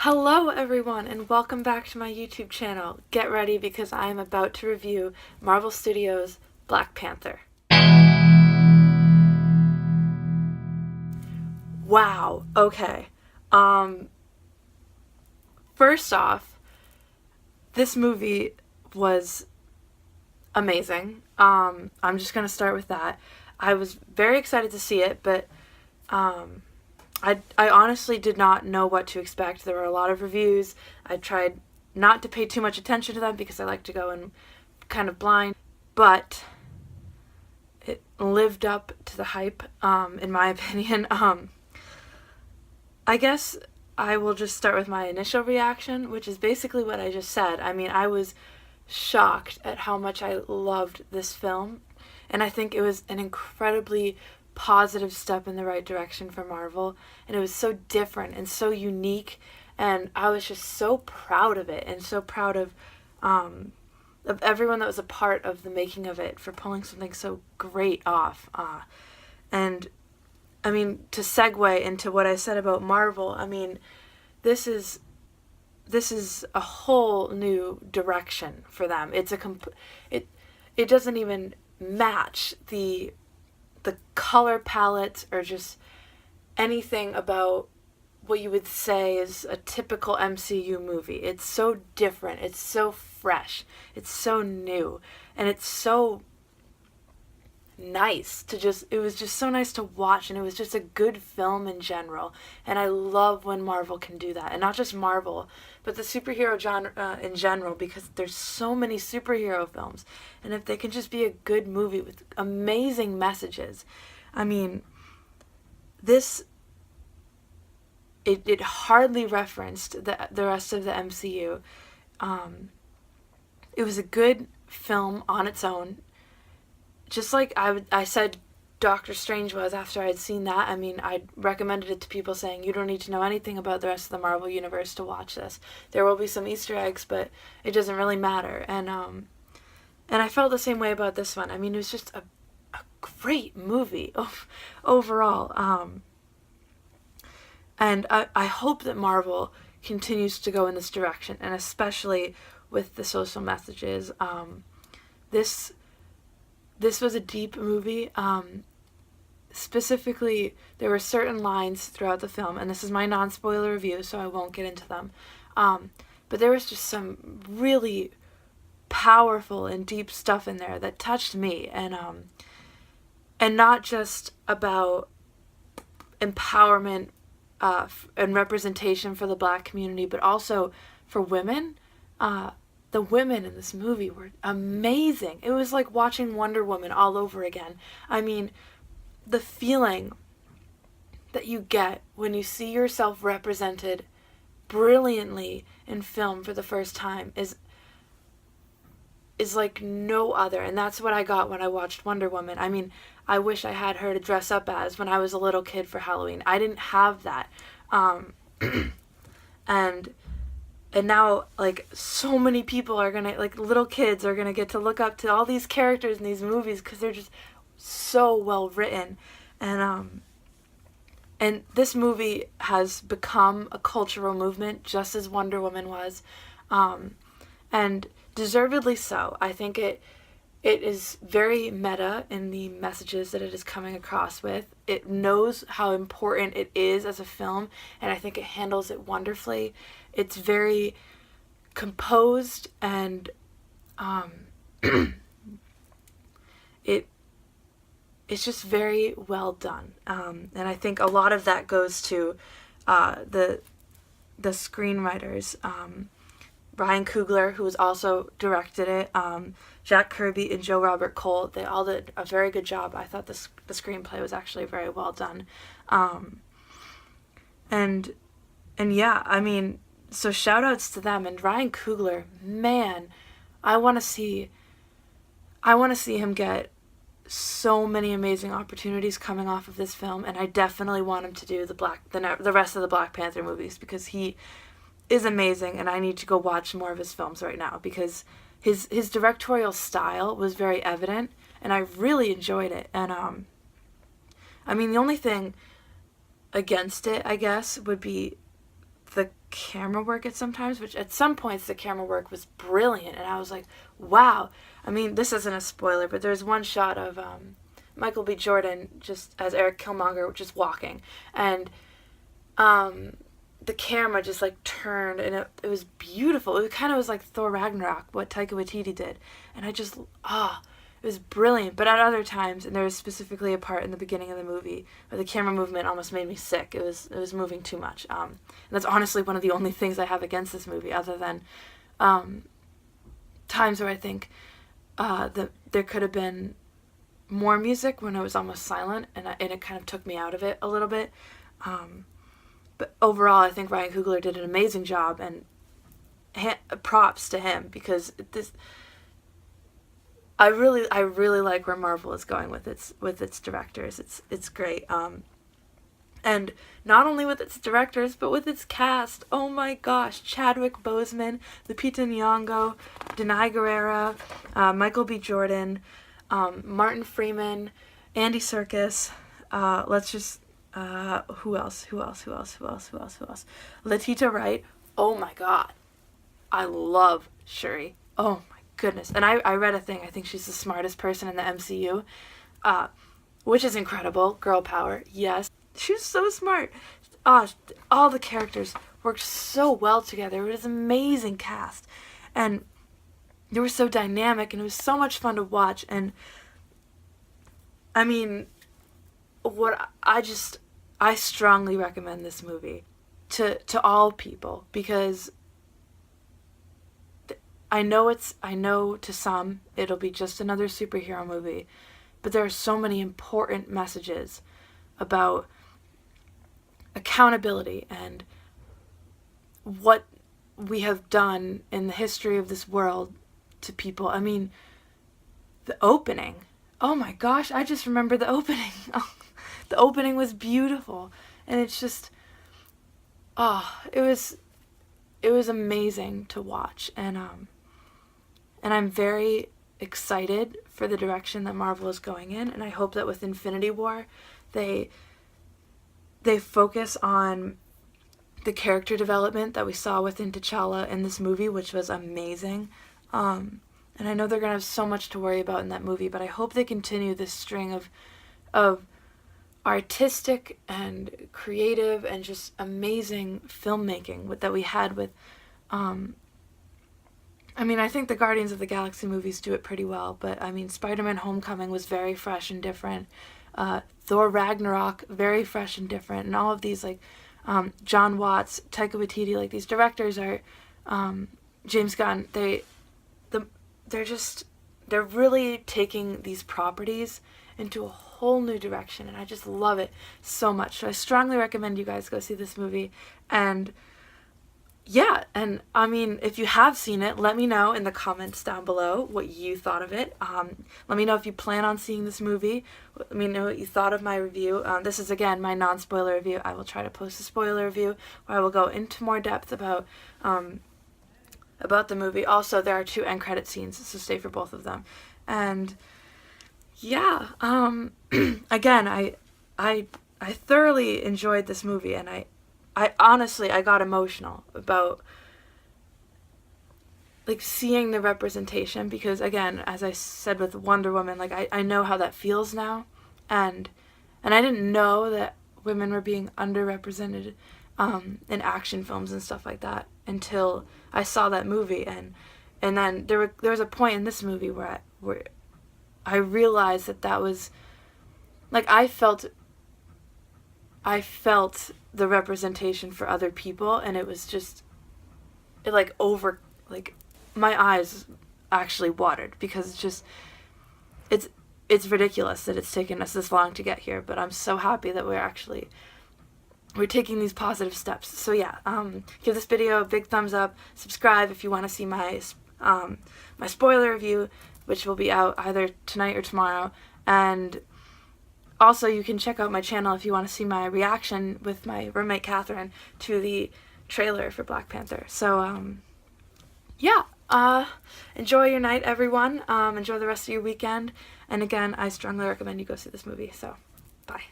Hello everyone and welcome back to my YouTube channel. Get ready because I am about to review Marvel Studios' Black Panther. Wow, okay. First off, this movie was amazing. I'm just gonna start with that. I was very excited to see it, but I honestly did not know what to expect. There were a lot of reviews. I tried not to pay too much attention to them because I like to go in kind of blind, but it lived up to the hype, in my opinion. I guess I will just start with my initial reaction, which is basically what I just said. I mean, I was shocked at how much I loved this film, and I think it was an incredibly positive step in the right direction for Marvel, and it was so different and so unique, and I was just so proud of it and so proud of everyone that was a part of the making of it for pulling something so great off. And I mean, to segue into what I said about Marvel, I mean, this is a whole new direction for them. It doesn't even match the color palettes or just anything about what you would say is a typical MCU movie. It's so different. It's so fresh. It's so new. And it's so nice to it was just so nice to watch, and it was just a good film in general. And I love when Marvel can do that. And not just Marvel, but the superhero genre in general, because there's so many superhero films. And if they can just be a good movie with amazing messages, I mean, it hardly referenced the rest of the MCU. It was a good film on its own. Just like I said Doctor Strange was after I'd seen that. I mean, I recommended it to people saying, you don't need to know anything about the rest of the Marvel Universe to watch this. There will be some Easter eggs, but it doesn't really matter. And I felt the same way about this one. I mean, it was just a great movie overall. And I hope that Marvel continues to go in this direction, and especially with the social messages. This was a deep movie. Specifically, there were certain lines throughout the film, and this is my non-spoiler review, so I won't get into them. But there was just some really powerful and deep stuff in there that touched me, and not just about empowerment and representation for the Black community, but also for women. The women in this movie were amazing. It was like watching Wonder Woman all over again. I mean, the feeling that you get when you see yourself represented brilliantly in film for the first time is like no other. And that's what I got when I watched Wonder Woman. I mean, I wish I had her to dress up as when I was a little kid for Halloween. I didn't have that. And now, like, so many people are gonna, like, little kids are gonna get to look up to all these characters in these movies because they're just so well written. And this movie has become a cultural movement, just as Wonder Woman was, and deservedly so. I think it is very meta in the messages that it is coming across with. It knows how important it is as a film, and I think it handles it wonderfully. It's very composed, and it's just very well done. And I think a lot of that goes to the screenwriters. Ryan Coogler, who has also directed it, Jack Kirby and Joe Robert Cole, they all did a very good job. I thought the screenplay was actually very well done. And yeah, I mean, so shout outs to them. And Ryan Coogler, man, I want to see him get so many amazing opportunities coming off of this film, and I definitely want him to do the rest of the Black Panther movies, because he is amazing, and I need to go watch more of his films right now because his directorial style was very evident, and I really enjoyed it. And I mean, the only thing against it, I guess, would be the camera work at sometimes, which at some points the camera work was brilliant, and I was like, wow. I mean, this isn't a spoiler, but there's one shot of Michael B. Jordan just as Eric Killmonger just walking, and the camera just like turned, and it was beautiful. It kind of was like Thor Ragnarok, what Taika Waititi did, and I just it was brilliant. But at other times, and there was specifically a part in the beginning of the movie where the camera movement almost made me sick. It was moving too much. And that's honestly one of the only things I have against this movie, other than times where I think there could have been more music when it was almost silent, and it kind of took me out of it a little bit. But overall, I think Ryan Coogler did an amazing job, and props to him, because I really like where Marvel is going with its directors. It's great. And not only with its directors, but with its cast. Oh my gosh, Chadwick Boseman, Lupita Nyong'o, Dianai Gurira, Michael B. Jordan, Martin Freeman, Andy Serkis. Who else? Lititia Wright. Oh my god. I love Shuri. Oh my goodness. And I read a thing. I think she's the smartest person in the MCU, which is incredible. Girl power. Yes. She was so smart. All the characters worked so well together. It was an amazing cast. And they were so dynamic, and it was so much fun to watch. And I mean, I strongly recommend this movie to all people, because I know to some it'll be just another superhero movie, but there are so many important messages about accountability and what we have done in the history of this world to people. I mean, the opening. Oh my gosh, I just remember the opening. The opening was beautiful, and it's just it was amazing to watch, and I'm very excited for the direction that Marvel is going in, and I hope that with Infinity War they focus on the character development that we saw within T'Challa in this movie, which was amazing. And I know they're going to have so much to worry about in that movie, but I hope they continue this string of artistic and creative and just amazing filmmaking that we had with I mean, I think the Guardians of the Galaxy movies do it pretty well, but I mean, Spider-Man Homecoming was very fresh and different. Thor Ragnarok, very fresh and different, and all of these, like John Watts, Taika Waititi, like these directors are James Gunn. They're really taking these properties into a whole new direction, and I just love it so much. So I strongly recommend you guys go see this movie. And yeah, and I mean, if you have seen it, let me know in the comments down below what you thought of it. Let me know if you plan on seeing this movie. Let me know what you thought of my review. This is, again, my non-spoiler review. I will try to post a spoiler review where I will go into more depth about the movie. Also, there are 2 end credit scenes, so stay for both of them. And yeah, again, I thoroughly enjoyed this movie, and I honestly, I got emotional about like seeing the representation, because again, as I said with Wonder Woman, like I know how that feels now, and I didn't know that women were being underrepresented in action films and stuff like that until I saw that movie, and then there was a point in this movie where I realized that was like I felt the representation for other people, and it was just my eyes actually watered, because it's ridiculous that it's taken us this long to get here, but I'm so happy that we're taking these positive steps. So yeah, give this video a big thumbs up, subscribe if you want to see my spoiler review, which will be out either tonight or tomorrow, and also, you can check out my channel if you want to see my reaction with my roommate Catherine to the trailer for Black Panther. So, yeah, enjoy your night, everyone. Enjoy the rest of your weekend. And again, I strongly recommend you go see this movie. So, bye.